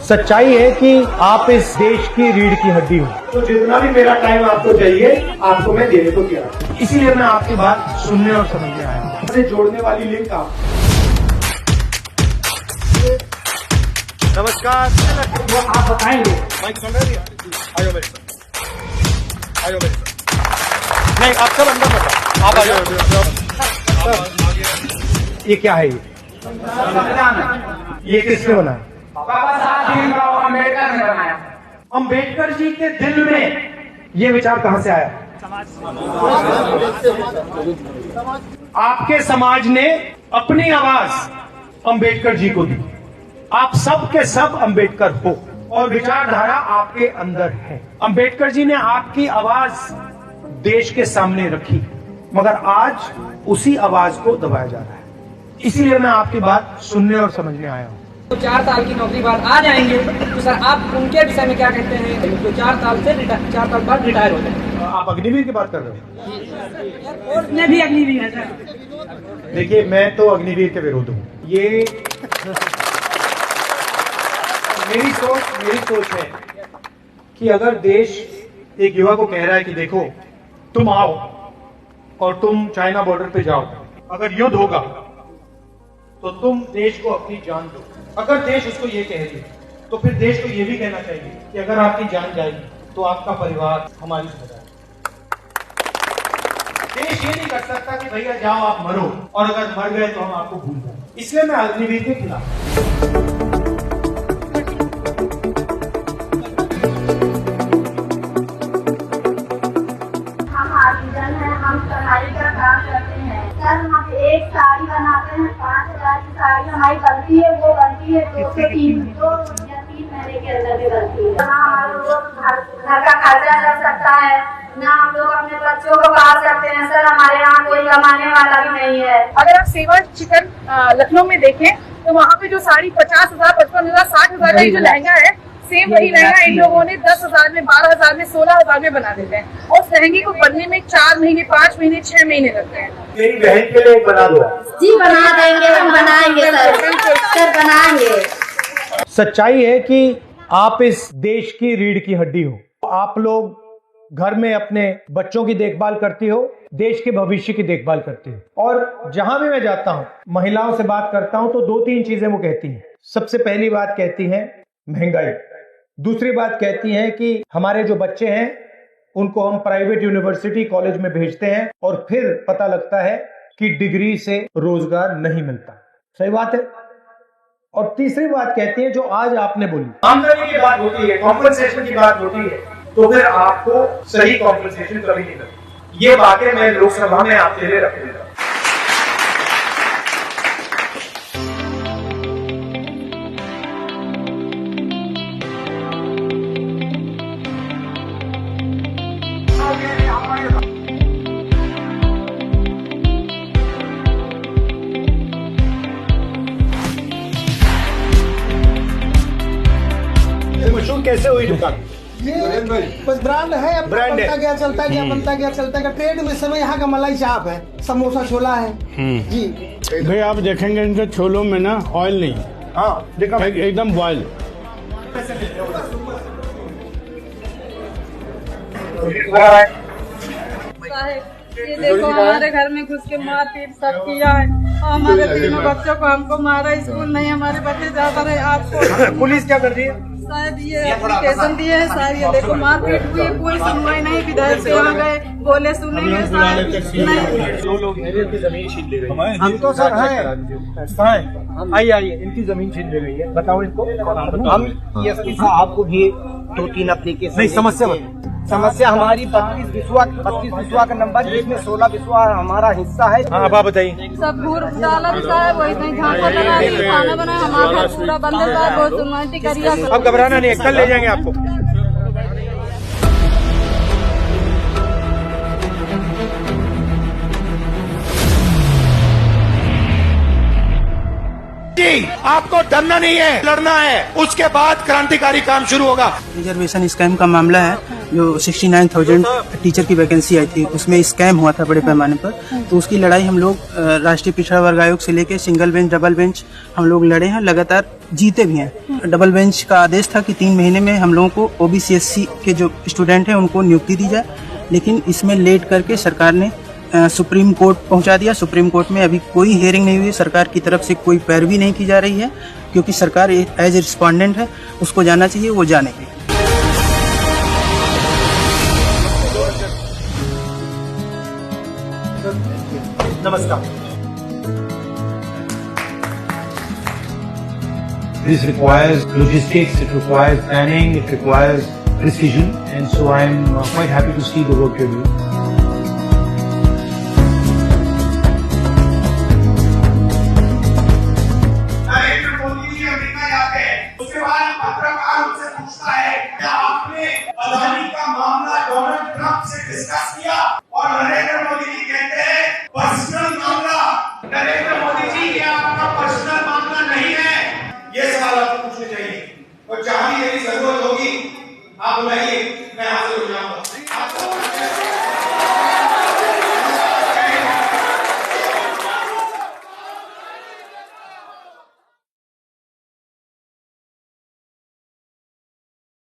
सच्चाई है कि आप इस देश की रीढ़ की हड्डी हो। तो जितना भी मेरा टाइम आपको चाहिए, आपको मैं देने को तैयार हूं। इसीलिए मैं आपकी बात सुनने और समझने आया हूं। इसे जोड़ने वाली लिंक आप। नमस्कार। वो आप बताएंगे। माइक चल रहा है? आयो मेरे साथ, आयो मेरे साथ। नहीं, आप सब अंदर बताओ। आप आ जाओ। ये क्या है? ये किसने बनाया? बाबा साहब भीमराव अम्बेडकर ने बनाया। अम्बेडकर जी के दिल में ये विचार कहां से आया? आपके समाज ने अपनी आवाज अम्बेडकर जी को दी। आप सब के सब अम्बेडकर हो और विचारधारा आपके अंदर है। अम्बेडकर जी ने आपकी आवाज देश के सामने रखी, मगर आज उसी आवाज को दबाया जा रहा है। इसीलिए मैं आपकी बात सुनने और समझने आया हूं। तो 4 साल की नौकरी बाद आ जाएंगे तो सर आप उनके विषय में क्या कहते हैं? तो 4 साल बाद रिटायर हो जाएंगे। आप अग्निवीर की बात कर रहे हो? और मैं भी अग्निवीर है सर। देखिए, मैं तो अग्निवीर के विरोध हूँ। ये मेरी सोच है कि अगर देश एक युवा को कह रहा है कि देखो तुम आओ और तुम चाइना बॉर्डर पे जाओ, अगर युद्ध होगा तो तुम देश को अपनी जान दो। अगर देश उसको ये कह रही है तो फिर देश को ये भी कहना चाहिए कि अगर आपकी जान जाएगी तो आपका परिवार हमारी जिम्मेदारी। देश ये नहीं कर सकता कि भैया जाओ आप मरो, और अगर मर गए तो हम आपको भूल जाए। इसलिए मैं अग्निवीर के खिलाफ। हम कढ़ाई का काम करते हैं सर। हम एक साड़ी बनाते हैं, 5,000 की साड़ी हमारी बनती है, वो बनती है 2 या 3 महीने के अंदर में बनती है। ना हम लोग घर का खर्चा चल सकता है, ना हम लोग अपने बच्चों को पाल सकते हैं सर। हमारे यहाँ कोई कमाने वाला भी नहीं है। अगर आप सेवा चिकन लखनऊ में देखें तो वहाँ पे जो साड़ी 50,000, 55,000, 60,000 का जो लहंगा है, सेम वही लहंगा इन लोगों ने 10,000 में, 12,000 में, 16,000 में बना देते हैं। और उस लहंगे को बनने में 4 महीने, 5 महीने, 6 महीने लगते हैं। मेरी बहन के लिए बना दो। जी बना देंगे, हम बनाएंगे सर बनाएंगे। सच्चाई है कि आप इस देश की रीढ़ की हड्डी हो। आप लोग घर में अपने बच्चों की देखभाल करती हो, देश के भविष्य की देखभाल करती हो। और जहां भी मैं जाता हूं, महिलाओं से बात करता हूं तो 2-3 चीजें वो कहती हैं। सबसे पहली बात कहती हैं महंगाई। दूसरी बात कहती हैं कि हमारे जो बच्चे हैं उनको हम प्राइवेट यूनिवर्सिटी कॉलेज में भेजते हैं और फिर पता लगता है कि डिग्री से रोजगार नहीं मिलता। सही बात है। और तीसरी बात कहती है जो आज आपने बोली, आमदनी की बात होती है, कॉम्पनसेशन की बात होती है, तो फिर आपको सही कॉम्पनसेशन कभी नहीं मिलती। ये बातें मैं लोकसभा में आपके लिए रख देता हूं। मशहूर कैसे हुई दुकान? ये बस ब्रांड है। अब ब्रांड बनता गया, चलता गया, बनता गया, चलता गया। ट्रेड में समय यहाँ का मलाई चाप है, समोसा छोला है। जी भाई, आप देखेंगे इनके छोलों में ना ऑयल नहीं। हाँ, देखा एकदम बॉयल। ये देखो हमारे घर में घुस के मारपीट सब किया है। हमारे 3 बच्चों को हमको मारा, स्कूल नहीं हमारे बच्चे जाता रहे। आपको पुलिस क्या कर रही है? शायद ये एप्लीकेशन दिए है शायद। ये देखो मारपीट हुई, कोई सुनवाई नहीं। विधायक से यहाँ गए, बोले सुनेंगे शायद नहीं। 2 लोग हैं जिनकी जमीन छीन ले गई है। हम तो सर हैं। आइए इनकी जमीन छीन ले गई है। बताओ इनको। हम एसपी साहब को भी 2-3 एप्लीकेशन। नहीं, समस्या बताओ। समस्या हमारी 32 विश्वा का नंबर, जिसमें 16 विश्वा हमारा हिस्सा है। हाँ, अब आप बताइए। सब घूर डाला भी साहब, वही नहीं झांका लगा रही, खाना बनाया, हमारा पूरा बंद है साहब। बहुत सुनवाई करिए। अब घबराना नहीं है, कल ले जाएंगे आपको। नहीं, आपको डरना नहीं है, लड़ना है, उसके बाद क्रांतिकारी काम शुरू होगा। रिजर्वेशन स्कैम का मामला है, जो 69,000 टीचर की वैकेंसी आई थी, उसमें स्कैम हुआ था बड़े पैमाने पर। तो उसकी लड़ाई हम लोग राष्ट्रीय पिछड़ा वर्ग आयोग से लेके सिंगल बेंच, डबल बेंच हम लोग लड़े हैं, लगातार जीते भी हैं। डबल बेंच का आदेश था कि 3 महीने में हम लोगों को ओबीसी एससी के जो स्टूडेंट हैं उनको नियुक्ति दी जाए, लेकिन इसमें लेट करके सरकार ने सुप्रीम कोर्ट पहुंचा दिया। सुप्रीम कोर्ट में अभी कोई हियरिंग नहीं हुई, सरकार की तरफ से कोई पैरवी नहीं की जा रही है, क्योंकि सरकार एज ए रिस्पोंडेंट है, उसको जाना चाहिए, वो जानेगी। नमस्कार। This requires logistics, it requires planning, it requires precision, and so I'm quite happy to see the work you're doing. Narendra Modi ji America जाते हैं, उसके बाद पत्रकार उनसे पूछता है क्या आपने अदानी का मामला डोनाल्ड ट्रंप से डिस्कस किया? और नरेंद्र मोदी जी कहते हैं पर्सनल मामला। नरेंद्र मोदी जी, ये आपका पर्सनल मामला नहीं है। ये सवाल आपको पूछने चाहिए, और जहां भी यही जरूरत होगी आप बुलाइए।